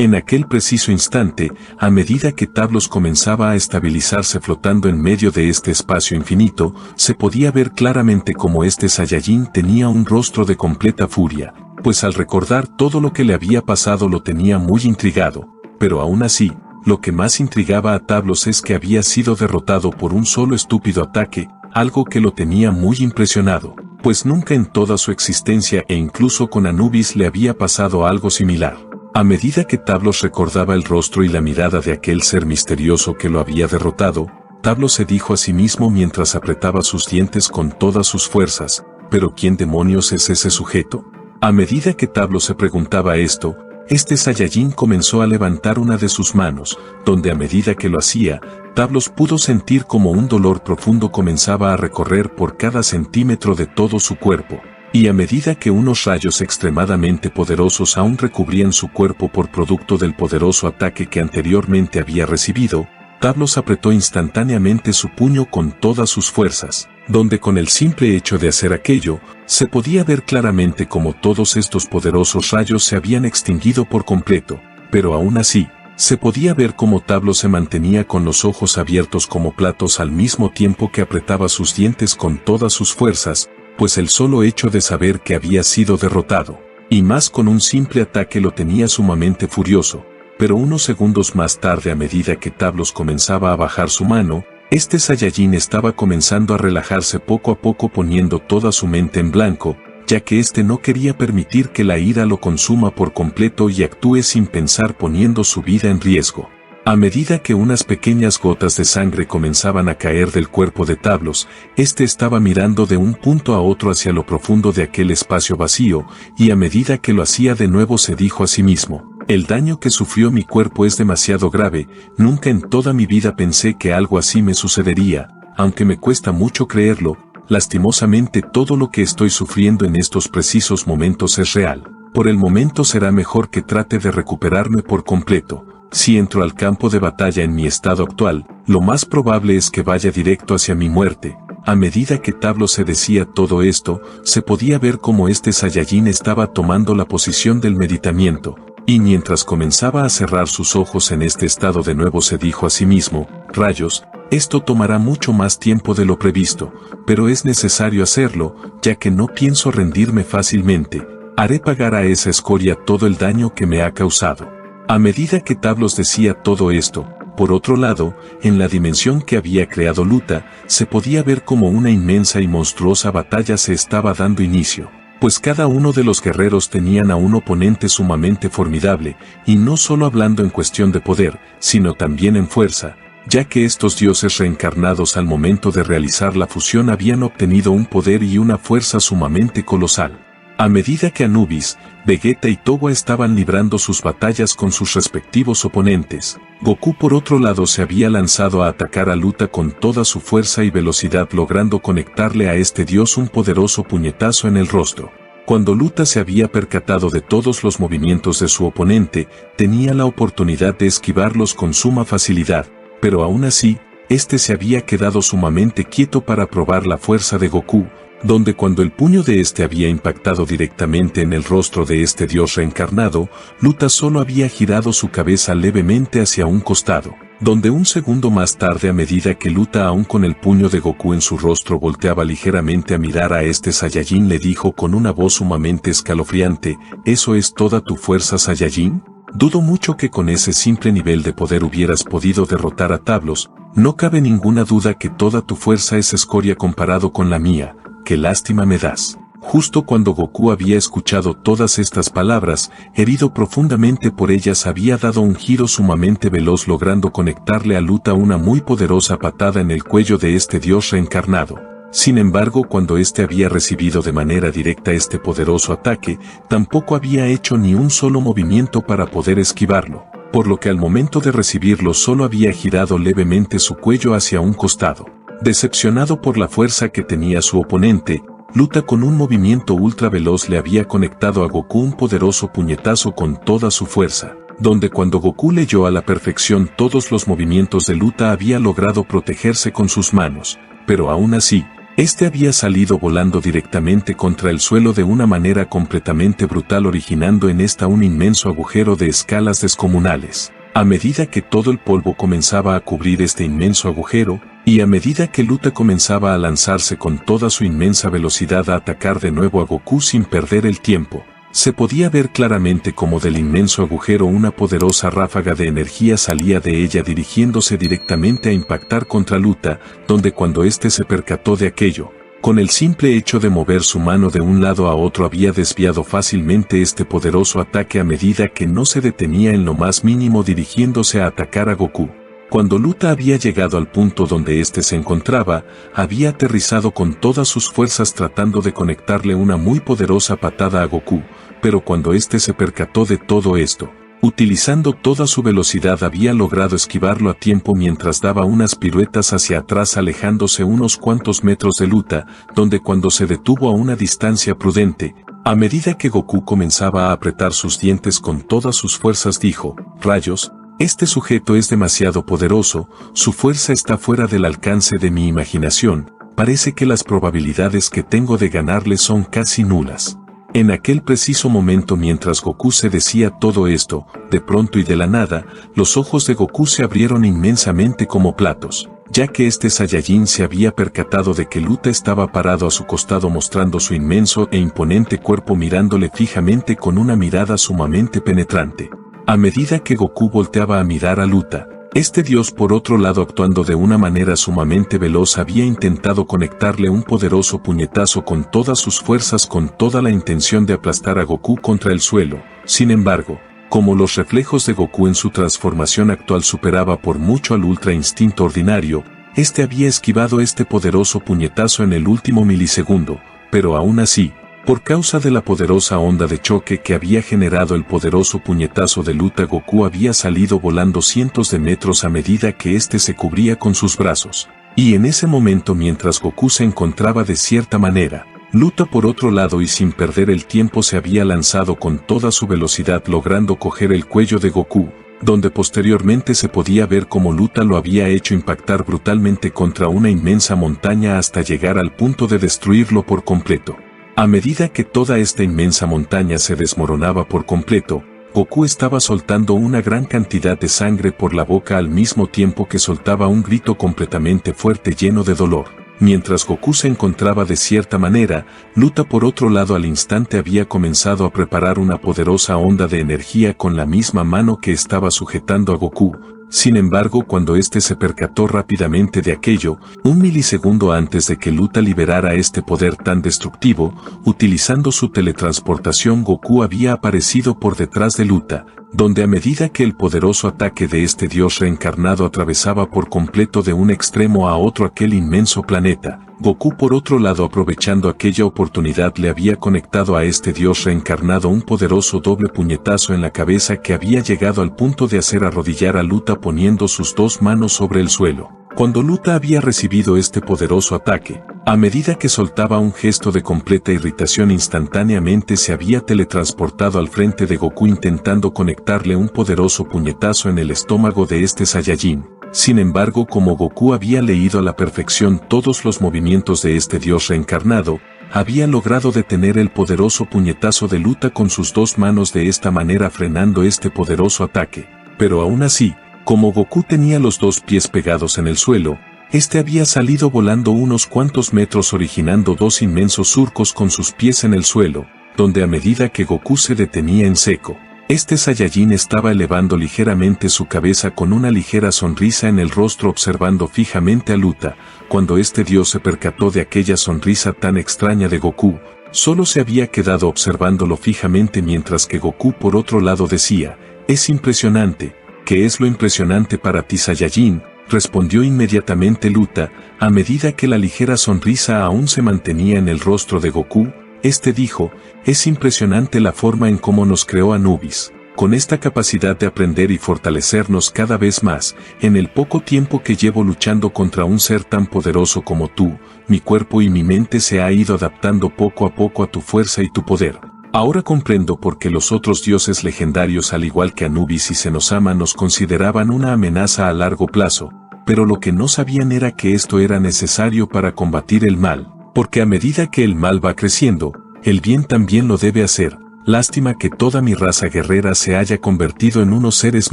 En aquel preciso instante, a medida que Tablos comenzaba a estabilizarse flotando en medio de este espacio infinito, se podía ver claramente cómo este Saiyajin tenía un rostro de completa furia, pues al recordar todo lo que le había pasado lo tenía muy intrigado, pero aún así, lo que más intrigaba a Tablos es que había sido derrotado por un solo estúpido ataque, algo que lo tenía muy impresionado, pues nunca en toda su existencia e incluso con Anubis le había pasado algo similar. A medida que Tablos recordaba el rostro y la mirada de aquel ser misterioso que lo había derrotado, Tablos se dijo a sí mismo mientras apretaba sus dientes con todas sus fuerzas, ¿pero quién demonios es ese sujeto? A medida que Tablos se preguntaba esto, este Saiyajin comenzó a levantar una de sus manos, donde a medida que lo hacía, Tablos pudo sentir como un dolor profundo comenzaba a recorrer por cada centímetro de todo su cuerpo. Y a medida que unos rayos extremadamente poderosos aún recubrían su cuerpo por producto del poderoso ataque que anteriormente había recibido, Tablos apretó instantáneamente su puño con todas sus fuerzas, donde con el simple hecho de hacer aquello, se podía ver claramente cómo todos estos poderosos rayos se habían extinguido por completo, pero aún así, se podía ver cómo Tablos se mantenía con los ojos abiertos como platos al mismo tiempo que apretaba sus dientes con todas sus fuerzas, pues el solo hecho de saber que había sido derrotado, y más con un simple ataque lo tenía sumamente furioso, pero unos segundos más tarde a medida que Tablos comenzaba a bajar su mano, este Saiyajin estaba comenzando a relajarse poco a poco poniendo toda su mente en blanco, ya que este no quería permitir que la ira lo consuma por completo y actúe sin pensar poniendo su vida en riesgo. A medida que unas pequeñas gotas de sangre comenzaban a caer del cuerpo de Tablos, este estaba mirando de un punto a otro hacia lo profundo de aquel espacio vacío, y a medida que lo hacía de nuevo se dijo a sí mismo, el daño que sufrió mi cuerpo es demasiado grave, nunca en toda mi vida pensé que algo así me sucedería, aunque me cuesta mucho creerlo, lastimosamente todo lo que estoy sufriendo en estos precisos momentos es real. Por el momento será mejor que trate de recuperarme por completo. Si entro al campo de batalla en mi estado actual, lo más probable es que vaya directo hacia mi muerte. A medida que Tablos se decía todo esto, se podía ver cómo este Saiyajin estaba tomando la posición del meditamiento, y mientras comenzaba a cerrar sus ojos en este estado de nuevo se dijo a sí mismo, rayos, esto tomará mucho más tiempo de lo previsto, pero es necesario hacerlo, ya que no pienso rendirme fácilmente, haré pagar a esa escoria todo el daño que me ha causado. A medida que Tablos decía todo esto, por otro lado, en la dimensión que había creado Luta, se podía ver como una inmensa y monstruosa batalla se estaba dando inicio, pues cada uno de los guerreros tenían a un oponente sumamente formidable, y no solo hablando en cuestión de poder, sino también en fuerza, ya que estos dioses reencarnados al momento de realizar la fusión habían obtenido un poder y una fuerza sumamente colosal. A medida que Anubis, Vegeta y Towa estaban librando sus batallas con sus respectivos oponentes, Goku por otro lado se había lanzado a atacar a Luta con toda su fuerza y velocidad logrando conectarle a este dios un poderoso puñetazo en el rostro. Cuando Luta se había percatado de todos los movimientos de su oponente, tenía la oportunidad de esquivarlos con suma facilidad, pero aún así, este se había quedado sumamente quieto para probar la fuerza de Goku, donde cuando el puño de este había impactado directamente en el rostro de este dios reencarnado, Luta solo había girado su cabeza levemente hacia un costado, donde un segundo más tarde a medida que Luta aún con el puño de Goku en su rostro volteaba ligeramente a mirar a este Saiyajin le dijo con una voz sumamente escalofriante, ¿eso es toda tu fuerza Saiyajin? Dudo mucho que con ese simple nivel de poder hubieras podido derrotar a Tablos, no cabe ninguna duda que toda tu fuerza es escoria comparado con la mía. ¡Qué lástima me das! Justo cuando Goku había escuchado todas estas palabras, herido profundamente por ellas había dado un giro sumamente veloz logrando conectarle a Luta una muy poderosa patada en el cuello de este dios reencarnado. Sin embargo, cuando este había recibido de manera directa este poderoso ataque, tampoco había hecho ni un solo movimiento para poder esquivarlo, por lo que al momento de recibirlo solo había girado levemente su cuello hacia un costado. Decepcionado por la fuerza que tenía su oponente, Luta con un movimiento ultra veloz le había conectado a Goku un poderoso puñetazo con toda su fuerza, donde cuando Goku leyó a la perfección todos los movimientos de Luta había logrado protegerse con sus manos, pero aún así, Este había salido volando directamente contra el suelo de una manera completamente brutal, originando en esta un inmenso agujero de escalas descomunales. A medida que todo el polvo comenzaba a cubrir este inmenso agujero, y a medida que Luta comenzaba a lanzarse con toda su inmensa velocidad a atacar de nuevo a Goku sin perder el tiempo, se podía ver claramente como del inmenso agujero una poderosa ráfaga de energía salía de ella dirigiéndose directamente a impactar contra Luta, donde cuando éste se percató de aquello, con el simple hecho de mover su mano de un lado a otro había desviado fácilmente este poderoso ataque a medida que no se detenía en lo más mínimo dirigiéndose a atacar a Goku. Cuando Luta había llegado al punto donde éste se encontraba, había aterrizado con todas sus fuerzas tratando de conectarle una muy poderosa patada a Goku, pero cuando éste se percató de todo esto, utilizando toda su velocidad había logrado esquivarlo a tiempo mientras daba unas piruetas hacia atrás alejándose unos cuantos metros de Luta, donde cuando se detuvo a una distancia prudente, a medida que Goku comenzaba a apretar sus dientes con todas sus fuerzas dijo, «Rayos, este sujeto es demasiado poderoso, su fuerza está fuera del alcance de mi imaginación, parece que las probabilidades que tengo de ganarle son casi nulas». En aquel preciso momento mientras Goku se decía todo esto, de pronto y de la nada, los ojos de Goku se abrieron inmensamente como platos, ya que este Saiyajin se había percatado de que Luta estaba parado a su costado mostrando su inmenso e imponente cuerpo mirándole fijamente con una mirada sumamente penetrante. A medida que Goku volteaba a mirar a Luta, este dios por otro lado actuando de una manera sumamente veloz había intentado conectarle un poderoso puñetazo con todas sus fuerzas con toda la intención de aplastar a Goku contra el suelo. Sin embargo, como los reflejos de Goku en su transformación actual superaba por mucho al ultra instinto ordinario, este había esquivado este poderoso puñetazo en el último milisegundo, pero aún así, por causa de la poderosa onda de choque que había generado el poderoso puñetazo de Luta, Goku había salido volando cientos de metros a medida que éste se cubría con sus brazos. Y en ese momento mientras Goku se encontraba de cierta manera, Luta por otro lado y sin perder el tiempo se había lanzado con toda su velocidad logrando coger el cuello de Goku, donde posteriormente se podía ver cómo Luta lo había hecho impactar brutalmente contra una inmensa montaña hasta llegar al punto de destruirlo por completo. A medida que toda esta inmensa montaña se desmoronaba por completo, Goku estaba soltando una gran cantidad de sangre por la boca al mismo tiempo que soltaba un grito completamente fuerte lleno de dolor. Mientras Goku se encontraba de cierta manera, Luta por otro lado al instante había comenzado a preparar una poderosa onda de energía con la misma mano que estaba sujetando a Goku. Sin embargo, cuando éste se percató rápidamente de aquello, un milisegundo antes de que Luta liberara este poder tan destructivo, utilizando su teletransportación Goku había aparecido por detrás de Luta, donde a medida que el poderoso ataque de este dios reencarnado atravesaba por completo de un extremo a otro aquel inmenso planeta, Goku por otro lado aprovechando aquella oportunidad le había conectado a este dios reencarnado un poderoso doble puñetazo en la cabeza que había llegado al punto de hacer arrodillar a Luta poniendo sus dos manos sobre el suelo. Cuando Luta había recibido este poderoso ataque, a medida que soltaba un gesto de completa irritación instantáneamente se había teletransportado al frente de Goku intentando conectarle un poderoso puñetazo en el estómago de este Saiyajin. Sin embargo, como Goku había leído a la perfección todos los movimientos de este dios reencarnado, había logrado detener el poderoso puñetazo de Luta con sus dos manos de esta manera frenando este poderoso ataque. Pero aún así, como Goku tenía los dos pies pegados en el suelo, este había salido volando unos cuantos metros originando dos inmensos surcos con sus pies en el suelo, donde a medida que Goku se detenía en seco, este Saiyajin estaba elevando ligeramente su cabeza con una ligera sonrisa en el rostro observando fijamente a Luta. Cuando este dios se percató de aquella sonrisa tan extraña de Goku, solo se había quedado observándolo fijamente mientras que Goku por otro lado decía, «Es impresionante». «¿Qué es lo impresionante para ti, Saiyajin?», respondió inmediatamente Luta, a medida que la ligera sonrisa aún se mantenía en el rostro de Goku. Este dijo, «Es impresionante la forma en cómo nos creó Anubis, con esta capacidad de aprender y fortalecernos cada vez más, en el poco tiempo que llevo luchando contra un ser tan poderoso como tú, mi cuerpo y mi mente se ha ido adaptando poco a poco a tu fuerza y tu poder. Ahora comprendo por qué los otros dioses legendarios al igual que Anubis y Zenosama nos consideraban una amenaza a largo plazo, pero lo que no sabían era que esto era necesario para combatir el mal, porque a medida que el mal va creciendo, el bien también lo debe hacer. Lástima que toda mi raza guerrera se haya convertido en unos seres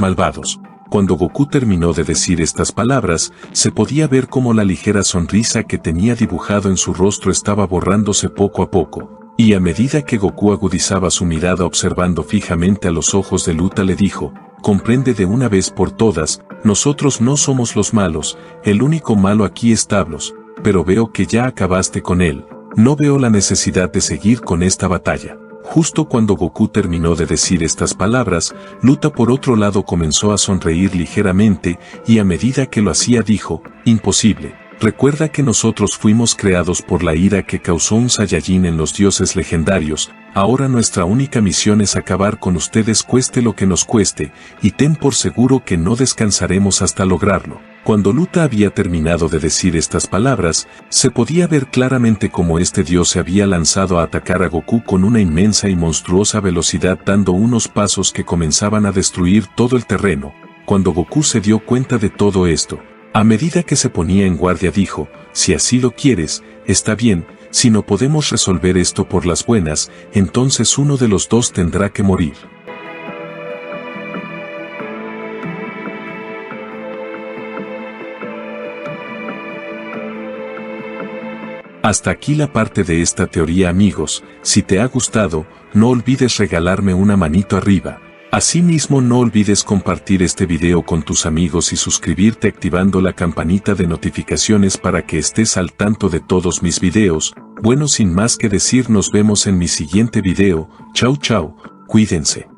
malvados. Cuando Goku terminó de decir estas palabras, se podía ver cómo la ligera sonrisa que tenía dibujado en su rostro estaba borrándose poco a poco, y a medida que Goku agudizaba su mirada observando fijamente a los ojos de Luta le dijo: comprende de una vez por todas, nosotros no somos los malos, el único malo aquí es Tablos, pero veo que ya acabaste con él, no veo la necesidad de seguir con esta batalla. Justo cuando Goku terminó de decir estas palabras, Luta por otro lado comenzó a sonreír ligeramente, y a medida que lo hacía dijo: imposible, recuerda que nosotros fuimos creados por la ira que causó un Saiyajin en los dioses legendarios, ahora nuestra única misión es acabar con ustedes cueste lo que nos cueste, y ten por seguro que no descansaremos hasta lograrlo. Cuando Luta había terminado de decir estas palabras, se podía ver claramente cómo este dios se había lanzado a atacar a Goku con una inmensa y monstruosa velocidad, dando unos pasos que comenzaban a destruir todo el terreno. Cuando Goku se dio cuenta de todo esto, a medida que se ponía en guardia dijo: si así lo quieres, está bien, si no podemos resolver esto por las buenas, entonces uno de los dos tendrá que morir. Hasta aquí la parte de esta teoría, amigos. Si te ha gustado, no olvides regalarme una manito arriba. Asimismo, no olvides compartir este video con tus amigos y suscribirte activando la campanita de notificaciones para que estés al tanto de todos mis videos. Bueno, sin más que decir, nos vemos en mi siguiente video. Chau chau, cuídense.